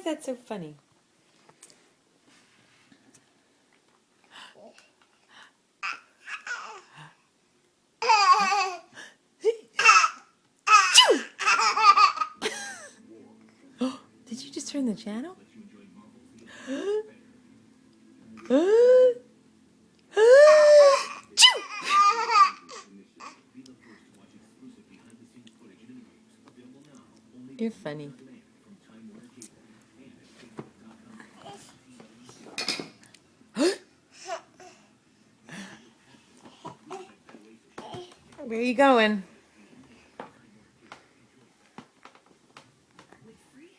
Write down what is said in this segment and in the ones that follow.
is that so funny? Did you just turn the channel? You're funny. Where are you going?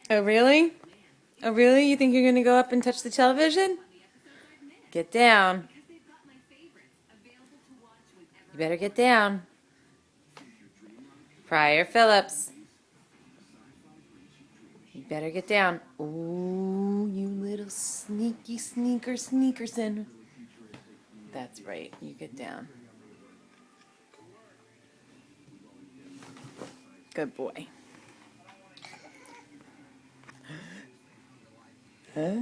Oh, really? Oh, really? You think you're going to go up and touch the television? Get down. You better get down. Pryor Phillips. You better get down. Ooh, you little sneaky sneakerson. That's right. You get down. Good boy. Huh?